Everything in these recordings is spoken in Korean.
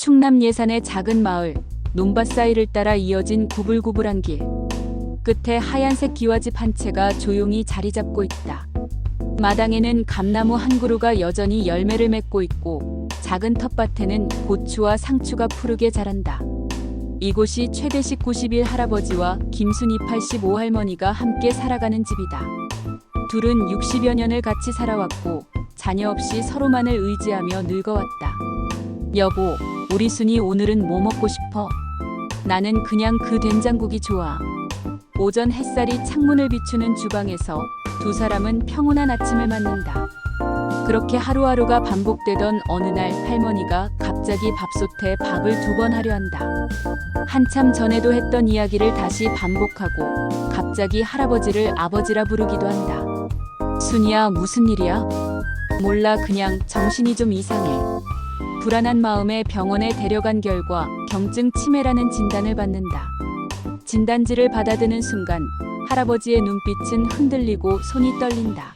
충남 예산의 작은 마을, 논밭 사이를 따라 이어진 구불구불한 길. 끝에 하얀색 기와집 한 채가 조용히 자리 잡고 있다. 마당에는 감나무 한 그루가 여전히 열매를 맺고 있고 작은 텃밭에는 고추와 상추가 푸르게 자란다. 이곳이 최대식 91 할아버지와 김순희 85 할머니가 함께 살아가는 집이다. 둘은 60여 년을 같이 살아왔고 자녀 없이 서로만을 의지하며 늙어왔다. 여보, 우리 순이 오늘은 뭐 먹고 싶어? 나는 그냥 그 된장국이 좋아. 오전 햇살이 창문을 비추는 주방에서 두 사람은 평온한 아침을 맞는다. 그렇게 하루하루가 반복되던 어느 날 할머니가 갑자기 밥솥에 밥을 2번 하려 한다. 한참 전에도 했던 이야기를 다시 반복하고 갑자기 할아버지를 아버지라 부르기도 한다. 순이야, 무슨 일이야? 몰라, 그냥 정신이 좀 이상해. 불안한 마음에 병원에 데려간 결과 경증 치매라는 진단을 받는다. 진단지를 받아드는 순간 할아버지의 눈빛은 흔들리고 손이 떨린다.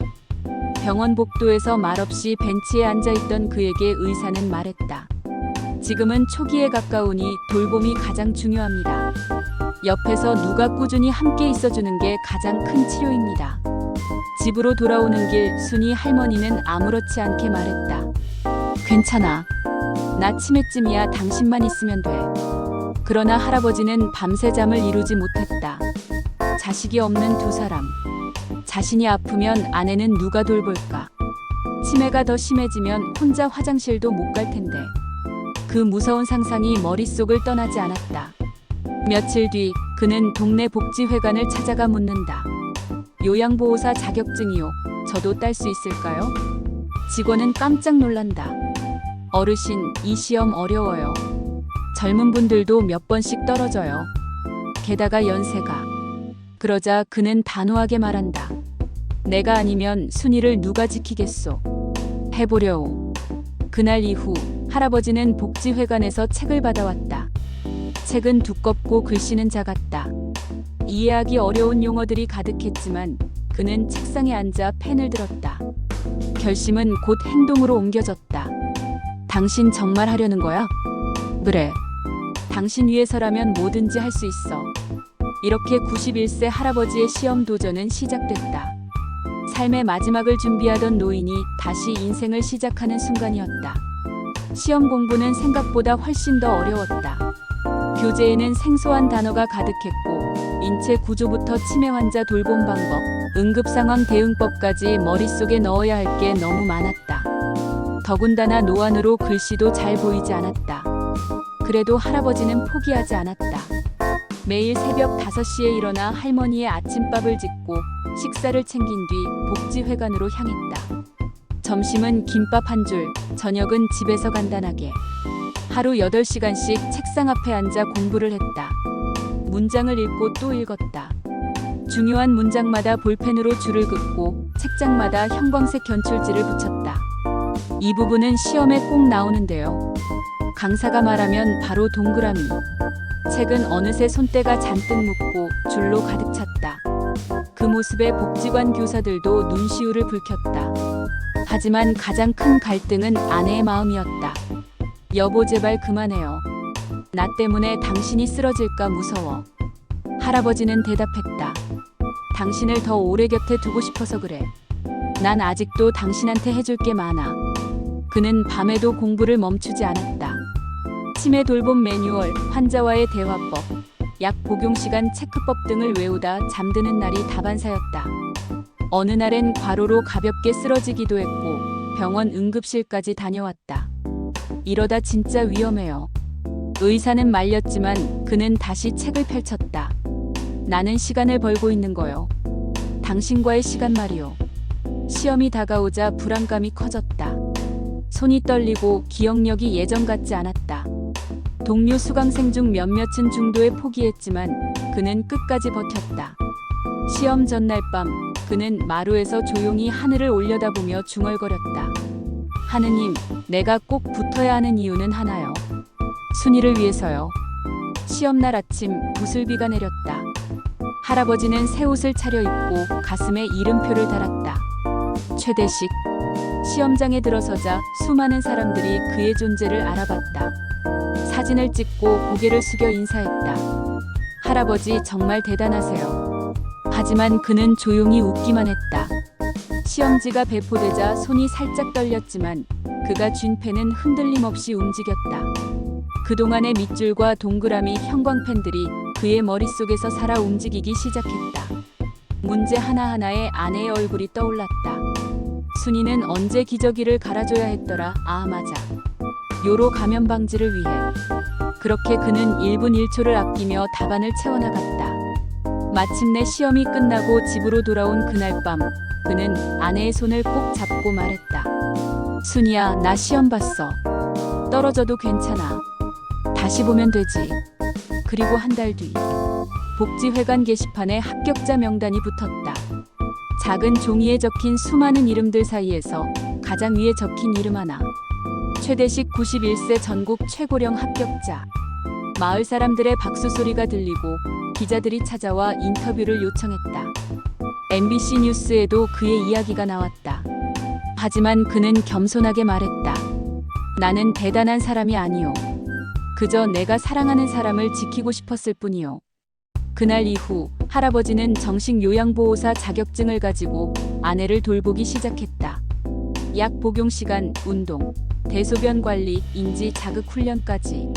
병원 복도에서 말없이 벤치에 앉아있던 그에게 의사는 말했다. 지금은 초기에 가까우니 돌봄이 가장 중요합니다. 옆에서 누가 꾸준히 함께 있어주는 게 가장 큰 치료입니다. 집으로 돌아오는 길 순이 할머니는 아무렇지 않게 말했다. 괜찮아. 나 치매쯤이야. 당신만 있으면 돼. 그러나 할아버지는 밤새 잠을 이루지 못했다. 자식이 없는 두 사람. 자신이 아프면 아내는 누가 돌볼까? 치매가 더 심해지면 혼자 화장실도 못 갈 텐데. 그 무서운 상상이 머릿속을 떠나지 않았다. 며칠 뒤 그는 동네 복지회관을 찾아가 묻는다. 요양보호사 자격증이요. 저도 딸 수 있을까요? 직원은 깜짝 놀란다. 어르신, 이 시험 어려워요. 젊은 분들도 몇 번씩 떨어져요. 게다가 연세가. 그러자 그는 단호하게 말한다. 내가 아니면 순이를 누가 지키겠소. 해보려오. 그날 이후 할아버지는 복지회관에서 책을 받아왔다. 책은 두껍고 글씨는 작았다. 이해하기 어려운 용어들이 가득했지만 그는 책상에 앉아 펜을 들었다. 결심은 곧 행동으로 옮겨졌다. 당신 정말 하려는 거야? 그래. 당신 위해서라면 뭐든지 할 수 있어. 이렇게 91세 할아버지의 시험 도전은 시작됐다. 삶의 마지막을 준비하던 노인이 다시 인생을 시작하는 순간이었다. 시험 공부는 생각보다 훨씬 더 어려웠다. 교재에는 생소한 단어가 가득했고 인체 구조부터 치매 환자 돌봄 방법, 응급상황 대응법까지 머릿속에 넣어야 할 게 너무 많았다. 더군다나 노안으로 글씨도 잘 보이지 않았다. 그래도 할아버지는 포기하지 않았다. 매일 새벽 5시에 일어나 할머니의 아침밥을 짓고 식사를 챙긴 뒤 복지회관으로 향했다. 점심은 김밥 한 줄, 저녁은 집에서 간단하게. 하루 8시간씩 책상 앞에 앉아 공부를 했다. 문장을 읽고 또 읽었다. 중요한 문장마다 볼펜으로 줄을 긋고 책장마다 형광색 견출지를 붙였다. 이 부분은 시험에 꼭 나오는데요. 강사가 말하면 바로 동그라미. 책은 어느새 손때가 잔뜩 묻고 줄로 가득 찼다. 그 모습에 복지관 교사들도 눈시울을 붉혔다. 하지만 가장 큰 갈등은 아내의 마음이었다. 여보, 제발 그만해요. 나 때문에 당신이 쓰러질까 무서워. 할아버지는 대답했다. 당신을 더 오래 곁에 두고 싶어서 그래. 난 아직도 당신한테 해줄 게 많아. 그는 밤에도 공부를 멈추지 않았다. 치매 돌봄 매뉴얼, 환자와의 대화법, 약 복용 시간 체크법 등을 외우다 잠드는 날이 다반사였다. 어느 날엔 과로로 가볍게 쓰러지기도 했고 병원 응급실까지 다녀왔다. 이러다 진짜 위험해요. 의사는 말렸지만 그는 다시 책을 펼쳤다. 나는 시간을 벌고 있는 거요. 당신과의 시간 말이요. 시험이 다가오자 불안감이 커졌다. 손이 떨리고 기억력이 예전 같지 않았다. 동료 수강생 중 몇몇은 중도에 포기했지만 그는 끝까지 버텼다. 시험 전날 밤 그는 마루에서 조용히 하늘을 올려다보며 중얼거렸다. 하느님, 내가 꼭 붙어야 하는 이유는 하나요. 순이를 위해서요. 시험날 아침 부슬비가 내렸다. 할아버지는 새 옷을 차려입고 가슴에 이름표를 달았다. 최대식. 시험장에 들어서자 수많은 사람들이 그의 존재를 알아봤다. 사진을 찍고 고개를 숙여 인사했다. 할아버지 정말 대단하세요. 하지만 그는 조용히 웃기만 했다. 시험지가 배포되자 손이 살짝 떨렸지만 그가 쥔 펜은 흔들림 없이 움직였다. 그동안의 밑줄과 동그라미 형광펜들이 그의 머릿속에서 살아 움직이기 시작했다. 문제 하나하나에 아내의 얼굴이 떠올랐다. 순이는 언제 기저귀를 갈아줘야 했더라. 아 맞아. 요로 감염 방지를 위해. 그렇게 그는 1분 1초를 아끼며 답안을 채워나갔다. 마침내 시험이 끝나고 집으로 돌아온 그날 밤 그는 아내의 손을 꼭 잡고 말했다. 순이야, 나 시험 봤어. 떨어져도 괜찮아. 다시 보면 되지. 그리고 한 달 뒤 복지회관 게시판에 합격자 명단이 붙었다. 작은 종이에 적힌 수많은 이름들 사이에서 가장 위에 적힌 이름 하나. 최대식 91세 전국 최고령 합격자. 마을 사람들의 박수 소리가 들리고 기자들이 찾아와 인터뷰를 요청했다. MBC 뉴스에도 그의 이야기가 나왔다. 하지만 그는 겸손하게 말했다. 나는 대단한 사람이 아니요. 그저 내가 사랑하는 사람을 지키고 싶었을 뿐이요. 그날 이후 할아버지는 정식 요양보호사 자격증을 가지고 아내를 돌보기 시작했다. 약 복용 시간, 운동, 대소변 관리, 인지 자극 훈련까지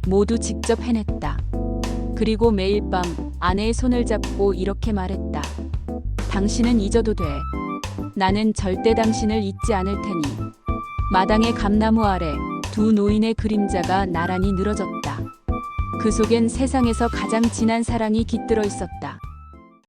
모두 직접 해냈다. 그리고 매일 밤 아내의 손을 잡고 이렇게 말했다. 당신은 잊어도 돼. 나는 절대 당신을 잊지 않을 테니. 마당의 감나무 아래 두 노인의 그림자가 나란히 늘어졌다. 그 속엔 세상에서 가장 진한 사랑이 깃들어 있었다.